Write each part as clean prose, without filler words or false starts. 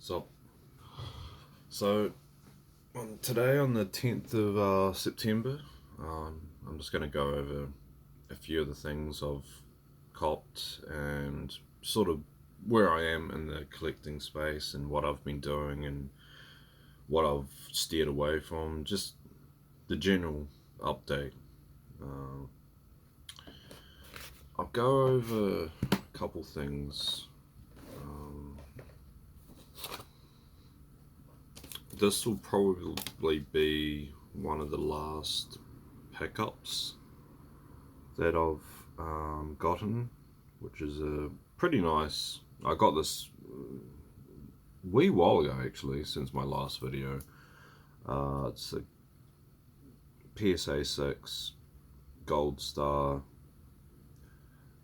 So today on the 10th of September, I'm just going to go over a few of the things I've copped and sort of where I am in the collecting space and what I've been doing and what I've steered away from, just the general update. Uh, I'll go over a couple things. This will probably be one of the last pickups that I've gotten, which is a pretty nice. I got this wee while ago actually, since my last video. It's a PSA 6 Gold Star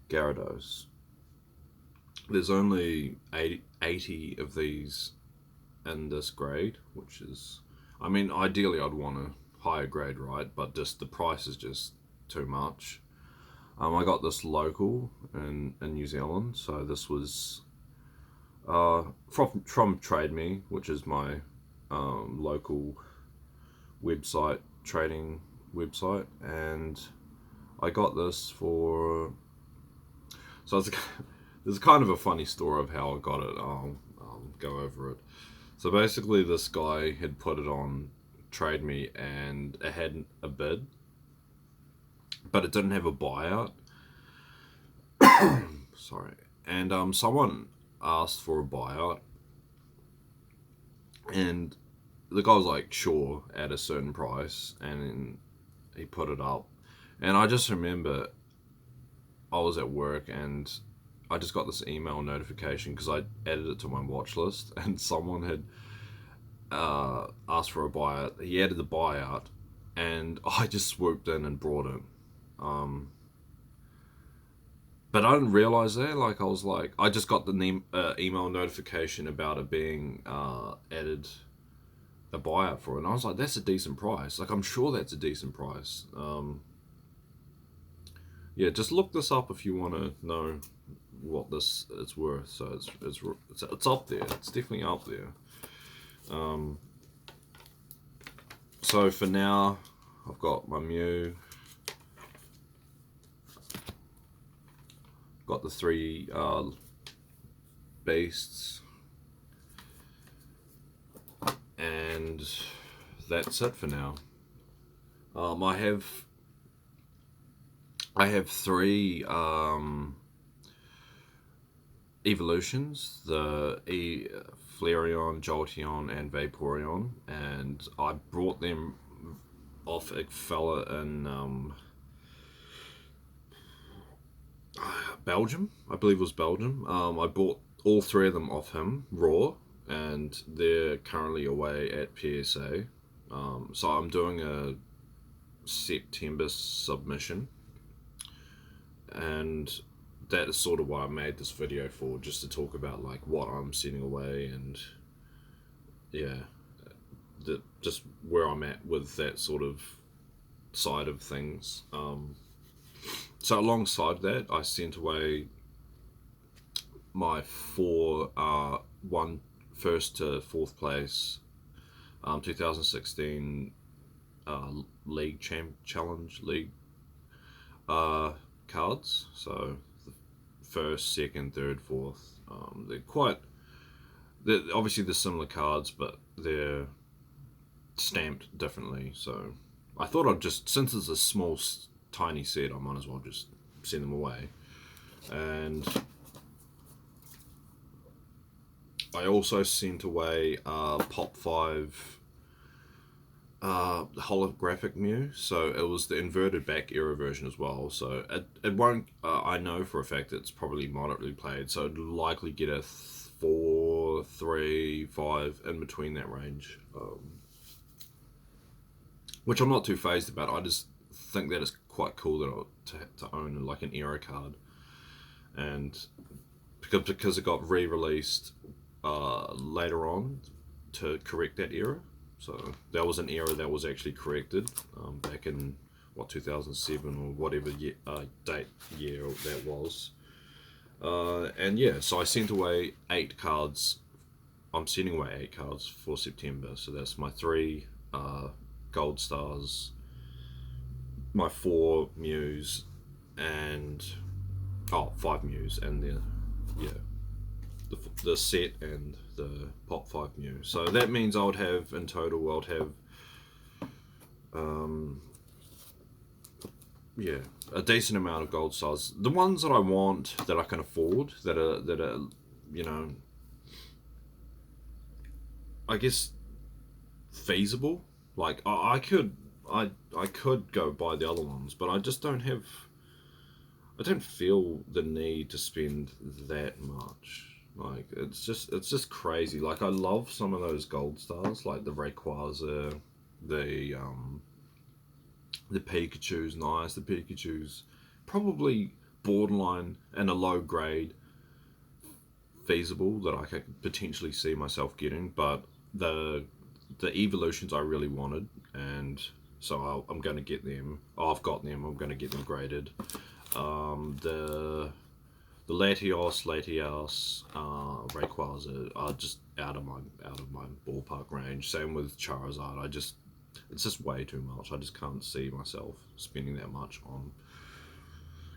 Gyarados. There's only 80 of these in this grade, which is, I mean, ideally I'd want a higher grade, right? But just the price is just too much. I got this local in New Zealand, so this was from Trade Me, which is my local website, trading website, and I got this for. So there's kind of a funny story of how I got it. I'll go over it. So basically, this guy had put it on Trade Me, and it had a bid, but it didn't have a buyout. Sorry. And someone asked for a buyout, and the guy was like, sure, at a certain price, and then he put it up. And I just remember I was at work and I just got this email notification because I added it to my watch list, and someone had asked for a buyout. He added the buyout, and I just swooped in and brought it. But I didn't realize that. Like, I was like, I just got the email notification about it being added a buyout for it, and I was like, that's a decent price. Like, I'm sure that's a decent price. Yeah, just look this up if you want to know what this is worth. So it's up there. It's definitely up there. So for now, I've got my Mew. Got the three beasts, and that's it for now. I have three evolutions: the Flareon, Jolteon, and Vaporeon, and I brought them off a fella in Belgium, I believe it was Belgium. I bought all three of them off him raw, and they're currently away at PSA. So I'm doing a September submission, and that is sort of what I made this video for, just to talk about like what I'm sending away and yeah, just where I'm at with that sort of side of things. So alongside that, I sent away my four one first to fourth place 2016 League Challenge League cards. So the first, second, third, fourth. They're obviously they're similar cards, but they're stamped differently. So I thought I'd just, since it's a small tiny set, I might as well just send them away. And I also sent away Pop 5 holographic Mew, so it was the inverted back era version as well. So it won't, I know for a fact it's probably moderately played, so it'd likely get a 4, 3, 5, in between that range. Which I'm not too phased about. I just think that it's quite cool to own like an era card, and because it got re-released later on to correct that error. So that was an error that was actually corrected back in 2007 or whatever year that was. And yeah, so I sent away 8 cards I'm sending away 8 cards for September, so that's my 3 gold stars, my 4 Mews, and 5 Mews, and the the set and the pop 5 Mew. So that means I would have in total, I would have a decent amount of gold stars. The ones that I want, that I can afford, that are I guess feasible. Like I could go buy the other ones, but I just don't have. I don't feel the need to spend that much. Like it's just crazy. Like I love some of those gold stars, like the Rayquaza, the Pikachu's nice. The Pikachu's probably borderline and a low grade feasible that I could potentially see myself getting, but the evolutions I really wanted, and so I'm going to get them. I've got them. I'm going to get them graded. The Latios, Rayquaza are just out of my ballpark range. Same with Charizard. It's just way too much. I just can't see myself spending that much on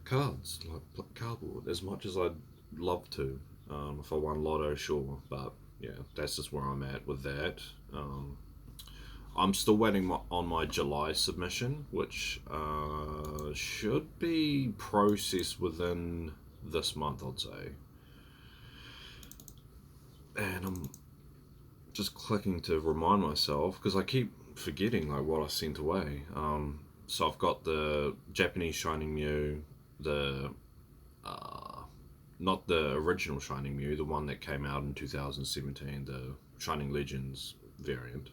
cards, like cardboard, as much as I'd love to. If I won Lotto, sure, but yeah, that's just where I'm at with that. I'm still waiting on my July submission, which should be processed within this month, I'd say. And I'm just clicking to remind myself, because I keep forgetting like what I sent away. So I've got the Japanese Shining Mew, the not the original Shining Mew, the one that came out in 2017, the Shining Legends variant.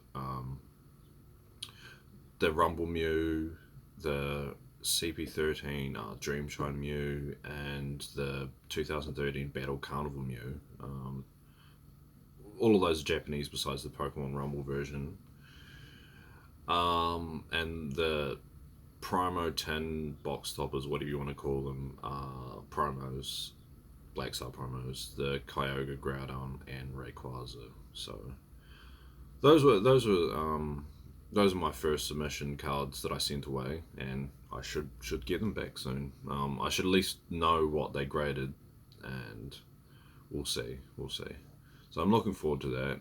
The Rumble Mew, the CP13 Dream Shine Mew, and the 2013 Battle Carnival Mew. All of those are Japanese besides the Pokemon Rumble version. And the Primo 10 box toppers, whatever you want to call them, promos, Black Star promos, the Kyogre, Groudon, and Rayquaza. So those are my first submission cards that I sent away, and I should get them back soon. I should at least know what they graded, and we'll see. So I'm looking forward to that.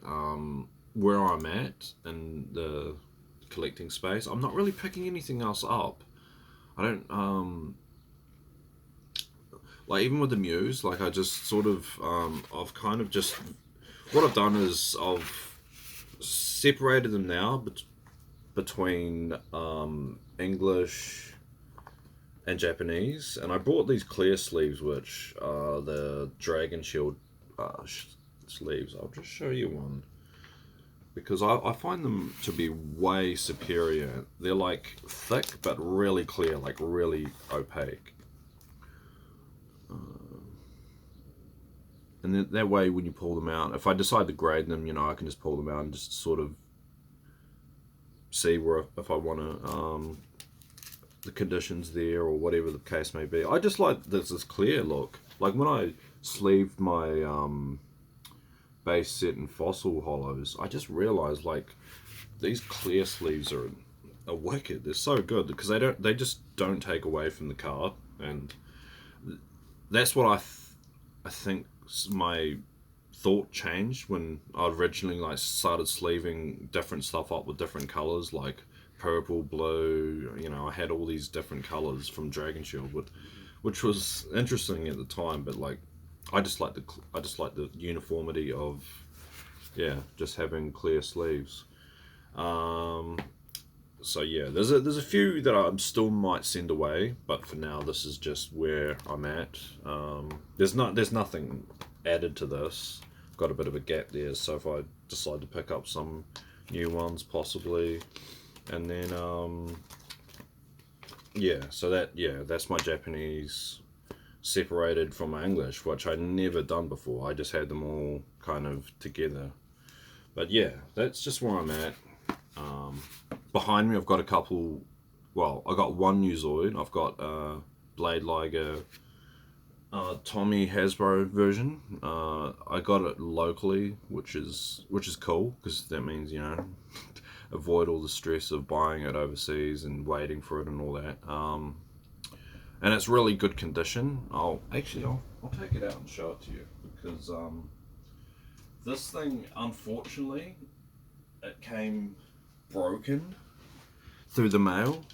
Where I'm at in the collecting space, I'm not really picking anything else up. I don't like, even with the Mews, like I just sort of I've kind of just, what I've done is I've separated them now between English and Japanese, and I bought these clear sleeves, which are the Dragon Shield sleeves. I'll just show you one, because I find them to be way superior. They're like thick but really clear, like really opaque. And that way, when you pull them out, if I decide to grade them, I can just pull them out and just sort of see where, if I want to, the conditions there or whatever the case may be. I just like this clear look. Like when I sleeved my base set and fossil hollows, I just realized like these clear sleeves are wicked. They're so good because they just don't take away from the card, and that's what I think my thought changed when I originally like started sleeving different stuff up with different colors, like purple, blue. I had all these different colors from Dragon Shield, which was interesting at the time. But like, I just like the uniformity of just having clear sleeves. So yeah, there's a few that I still might send away, but for now this is just where I'm at. There's nothing added to this. Got a bit of a gap there, so if I decide to pick up some new ones possibly, and then that's my Japanese separated from my English, which I never done before. I just had them all kind of together. But yeah, that's just where I'm at. Behind me, I've got a couple. Well, I got one new Zoid. I've got Blade Liger, Tommy Hasbro version. I got it locally, which is cool because that means, you know, avoid all the stress of buying it overseas and waiting for it and all that. And it's really good condition. I'll take it out and show it to you because this thing, unfortunately, it came broken through the mail.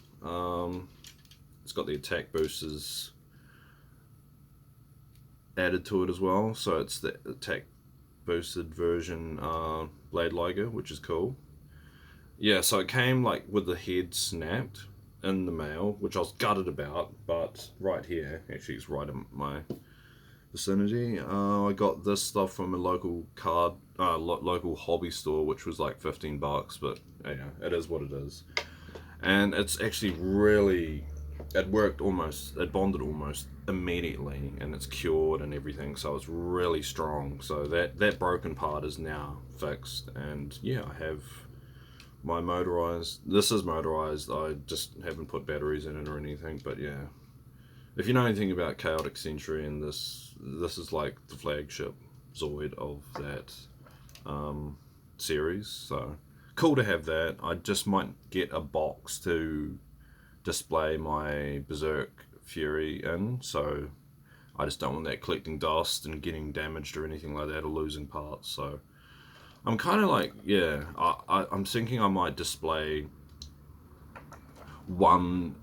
It's got the attack boosters added to it as well, so it's the attack boosted version Blade Liger, which is cool. Yeah, so it came like with the head snapped in the mail, which I was gutted about, but right here, actually it's right in my vicinity. I got this stuff from a local local hobby store, which was like $15, but yeah, it is what it is. And it's actually really, it bonded almost immediately, and it's cured and everything, so it's really strong. So that broken part is now fixed, and yeah, I have my motorized. This is motorized. I just haven't put batteries in it or anything, but yeah. If you know anything about Chaotic Century, and this is like the flagship Zoid of that series, so cool to have that. I just might get a box to display my Berserk Fury in, so I just don't want that collecting dust and getting damaged or anything like that, or losing parts. So I'm kind of like, yeah, I'm thinking I might display one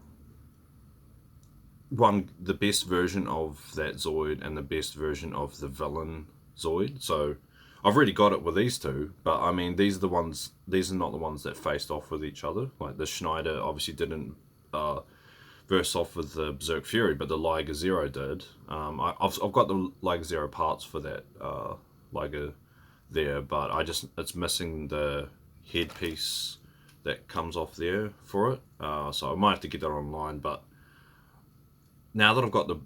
the best version of that Zoid and the best version of the villain Zoid. So I've already got it with these two, but I mean, these are not the ones that faced off with each other. Like the Schneider obviously didn't verse off with the Berserk Fury, but the Liger Zero did. I've got the Liger Zero parts for that Liger there, but it's missing the headpiece that comes off there for it. So I might have to get that online, but now that I've got the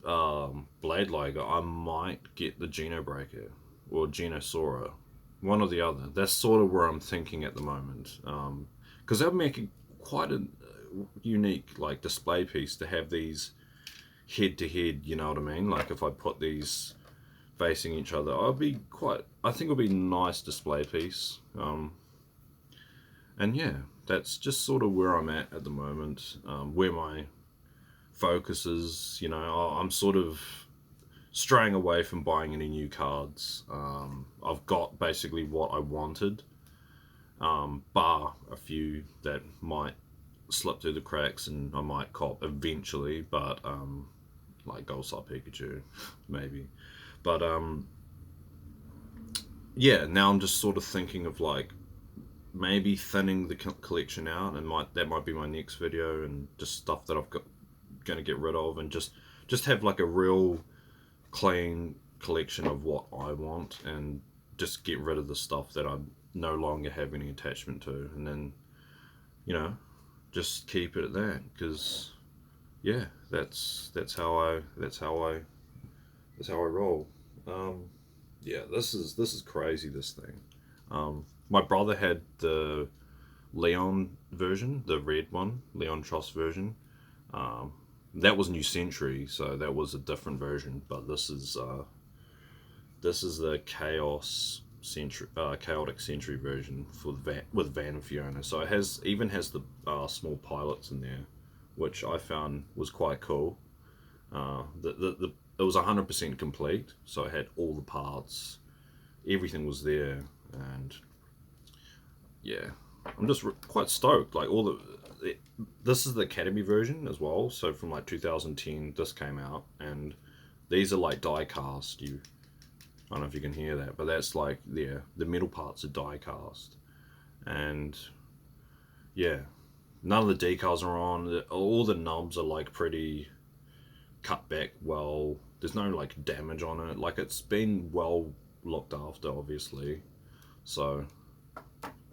Blade Liger, I might get the Genobreaker or Genosora, one or the other. That's sort of where I'm thinking at the moment, because they'll make quite a unique like display piece to have these head to head. You know what I mean? Like if I put these facing each other, I think it'll be a nice display piece. And yeah, that's just sort of where I'm at the moment. Where my focus is, you know, I'm sort of straying away from buying any new cards. I've got basically what I wanted, bar a few that might slip through the cracks and I might cop eventually, but like Gold Star Pikachu, maybe. But yeah, now I'm just sort of thinking of like maybe thinning the collection out, and that might be my next video, and just stuff that I've got going to get rid of, and just have like a real clean collection of what I want, and just get rid of the stuff that I no longer have any attachment to, and then, you know, just keep it at that, because yeah, that's how I roll. Yeah, this is crazy, this thing. My brother had the Leon version, the red one, Leon Tross version. That was New Century, so that was a different version. But this is the Chaotic Century version with Van and Fiona. So it has the small pilots in there, which I found was quite cool. It was 100% complete, so it had all the parts, everything was there, and yeah, I'm just quite stoked. Like this is the Academy version as well. So from like 2010, this came out, and these are like die cast. I don't know if you can hear that, but that's like the metal parts are die cast, and yeah, none of the decals are on. All the knobs are like pretty cut back well. There's no like damage on it. Like it's been well looked after, obviously. So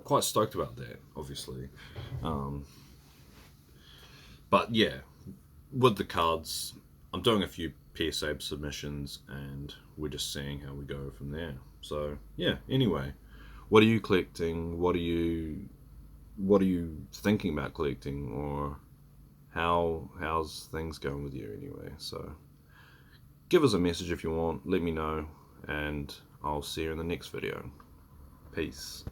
quite stoked about that, obviously. But yeah, with the cards, I'm doing a few PSA submissions, and we're just seeing how we go from there. So yeah. Anyway, what are you collecting? What are you thinking about collecting, or how's things going with you anyway? So give us a message if you want, let me know, and I'll see you in the next video. Peace.